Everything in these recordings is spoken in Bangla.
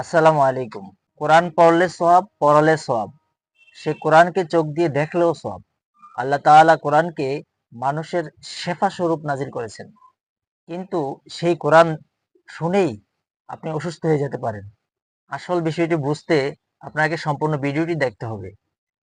আসসালামু আলাইকুম। কোরআন পড়লে সওয়াব, পড়ালে সওয়াব। সে কোরআনকে চোখ দিয়ে দেখলেও সওয়াব। আল্লাহ তাআলা কোরআনকে মানুষের শেফা স্বরূপ নাজিল করেছেন। কিন্তু সেই কোরআন শুনেই আপনি অসুস্থ হয়ে যেতে পারেন। আসল বিষয়টি বুঝতে আপনাকে সম্পূর্ণ ভিডিওটি দেখতে হবে।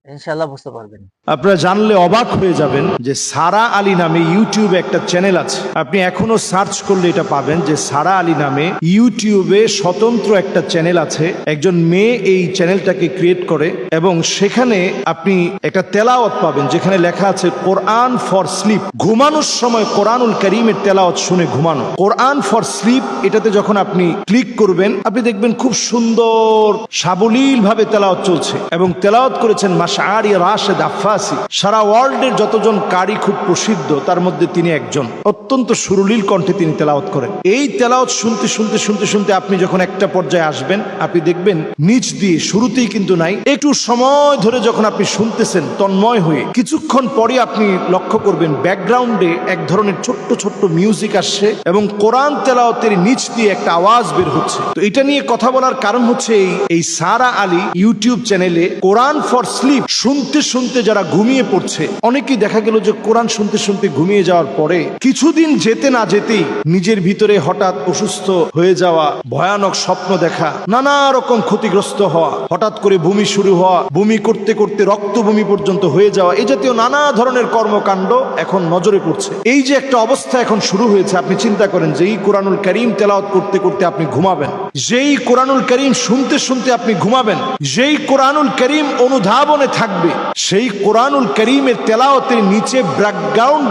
ইনশাআল্লাহ বুঝতে পারবেন। আপনারা জানলে অবাক হয়ে যাবেন যে সারা আলী নামে ইউটিউবে একটা চ্যানেল আছে। আপনি এখনো সার্চ করলে এটা পাবেন যে সারা আলী নামে ইউটিউবে স্বতন্ত্র একটা চ্যানেল আছে। একজন মেয়ে এই চ্যানেলটাকে ক্রিয়েট করে এবং সেখানে আপনি একটা তেলাওয়াত পাবেন যেখানে লেখা আছে কোরআন ফর স্লিপ। ঘুমানোর সময় কোরআনুল কারীমের তেলাওয়াত শুনে ঘুমানো। কোরআন ফর স্লিপ এটাতে যখন আপনি ক্লিক করবেন আপনি দেখবেন খুব সুন্দর সাবলীল ভাবে তেলাওয়াত চলছে এবং তেলাওয়াত করেছেন মাশআরি রাশেদ আফফাসি। সারা ওয়ার্ল্ডের যতজন কারি খুব প্রসিদ্ধ তার মধ্যে তিনি একজন। অত্যন্ত সুরলীল কণ্ঠে তিনি তেলাওয়াত করেন। এই তেলাওয়াত শুনতে শুনতে শুনতে শুনতে আপনি যখন একটা পর্যায়ে আসবেন আপনি দেখবেন নিচ দিয়ে শুরুতেই কিন্তু নাই, একটু সময় ধরে যখন আপনি শুনতেছেন তন্ময় হয়ে কিছুক্ষণ পরে আপনি লক্ষ্য করবেন ব্যাকগ্রাউন্ডে এক ধরনের ছোট্ট ছোট্ট মিউজিক আসছে এবং কোরআন তেলাওয়াতের নিচ দিয়ে একটা আওয়াজ বের হচ্ছে। তো এটা নিয়ে কথা বলার কারণ হচ্ছে এই সারা আলী ইউটিউব চ্যানেলে কোরআন ফর স্লিপ শুনতে শুনতে যারা ঘুমিয়ে পড়ছে, অনেকেই দেখা গেল যে কোরআন শুনতে শুনতে ঘুমিয়ে যাওয়ার পরে কিছুদিন যেতে না যেতেই নিজের ভিতরে হঠাৎ অসুস্থ হয়ে যাওয়া, ভয়ানক স্বপ্ন দেখা, নানা রকম ক্ষতিগ্রস্ত হওয়া, হঠাৎ করে বমি শুরু হওয়া, বমি করতে করতে রক্ত বমি পর্যন্ত হয়ে যাওয়া, এই জাতীয় নানা ধরনের কর্মকাণ্ড এখন নজরে পড়ছে। এই যে একটা অবস্থা এখন শুরু হয়েছে, আপনি চিন্তা করেন যে এই কোরআনুল কারীম তেলাওয়াত করতে করতে আপনি ঘুমাবেন, যেই কোরআনুল কারীম শুনতে শুনতে আপনি ঘুমাবেন, যেই কোরআনুল কারীম অনুধাবনে থাকবে, সেই কোরআনুল কারীমের তেলাওয়াতের নিচে ব্যাকগ্রাউন্ড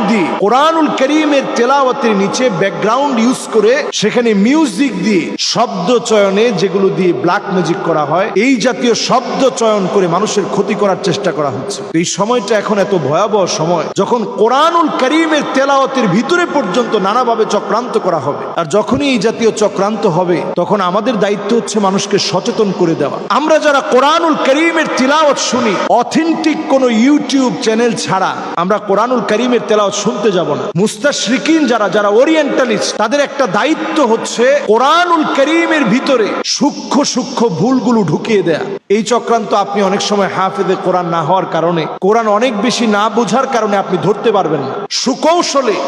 দিয়ে কোরআনুল কারীমের তেলাওয়াতের নিচে ব্যাকগ্রাউন্ড ইউজ করে সেখানে মিউজিক দিয়ে শব্দ চয়নে, যেগুলো দিয়ে ব্ল্যাক ম্যাজিক করা হয়, এই জাতীয় শব্দ চয়ন করে মানুষের ক্ষতি করার চেষ্টা করা হচ্ছে। এই সময়টা এখন এত ভয়াবহ সময় যখন কোরআনুল কারীমের তেলাওয়াতের ভিতরে পর্যন্ত নানাভাবে চক্রান্ত করা হবে। আর যখনই এই জাতীয় চক্রান্ত হবে তখন আমাদের দায়িত্ব হচ্ছে মানুষকে সচেতন করে দেওয়া। আমরা যারা কোরআনুল কারীমের তিলাওয়াত শুনি, অথেন্টিক কোন ইউটিউব চ্যানেল ছাড়া আমরা কোরআনুল কারীমের তেলাওয়াত শুনতে যাব না। মুস্তাশরিকিন যারা ওরিয়েন্টালিস্ট, তাদের একটা দায়িত্ব হচ্ছে কোরআনুল কারীমের ভিতরে সূক্ষ্ম সূক্ষ্ম ভুলগুলো ঢুকিয়ে দেয়া। এই চক্রান্ত আপনি অনেক সময় হাফেজে কোরআন না হওয়ার কারণে, কোরআন অনেক বেশি না বোঝার কারণে আপনি ধরতে পারবেন না।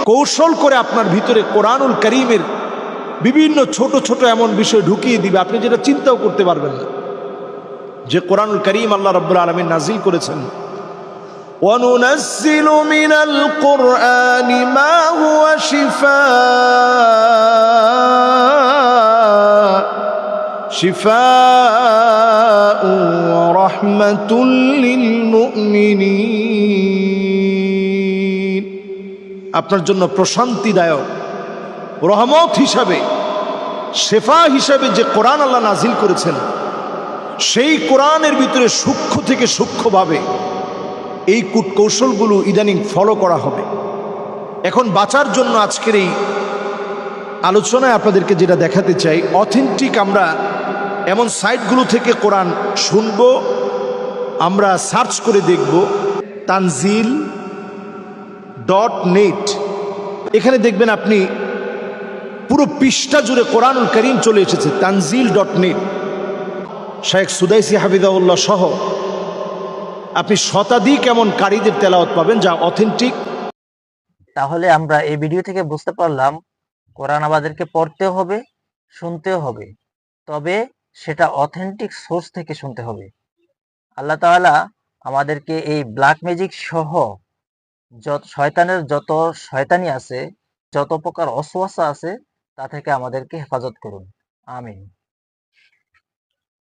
কৌশল করে আপনার ভিতরে কোরআনুল কারীমের বিভিন্ন ছোট ছোট এমন বিষয় ঢুকিয়ে দিবে আপনি যেটা চিন্তাও করতে পারবেন না। যে কোরআনুল কারীম আল্লাহ রাব্বুল আলামিন নাযিল করেছেন, وَنُنَزِّلُ مِنَ الْقُرْآنِ مَا هُوَ شِفَاءٌ وَرَحْمَةٌ لِّلْمُؤْمِنِينَ। আপনার জন্য প্রশান্তিদায়ক রহমত হিসাবে, শেফা হিসাবে যে কোরআন আল্লাহ নাযিল করেছেন, সেই কোরআনের ভিতরে সূক্ষ্ম থেকে সূক্ষ্মভাবে এই কৌশলগুলো ইদানিং ফলো করা হবে। এখন বাঁচার জন্য আজকের এই আলোচনায় আপনাদেরকে যেটা দেখাতে চাই, অথেন্টিক আমরা এমন সাইটগুলো থেকে কোরআন শুনব, আমরা সার্চ করে দেখব tanzil.net। এখানে দেখবেন আপনি পুরো পৃষ্ঠা জুড়ে কোরআনুল কারীম চলে এসেছে। tanzil.net, শেখ সুদাইসি হাফিজাহুল্লাহ সহ আপনি শতাধিক এমন কারীদের তেলাওয়াত পাবেন যা অথেন্টিক। তাহলে আমরা এই ভিডিও থেকে বুঝতে পারলাম কোরআন আমাদেরকে পড়তেও হবে, শুনতেও হবে, তবে সেটা অথেন্টিক সোর্স থেকে শুনতে হবে। আল্লাহ তাআলা আমাদেরকে এই ব্ল্যাক ম্যাজিক সহ শয়তানের যত শয়তানি আছে, যত প্রকার ওয়াসওয়াসা আছে, তা থেকে আমাদেরকে হেফাজত করুন। আমিন।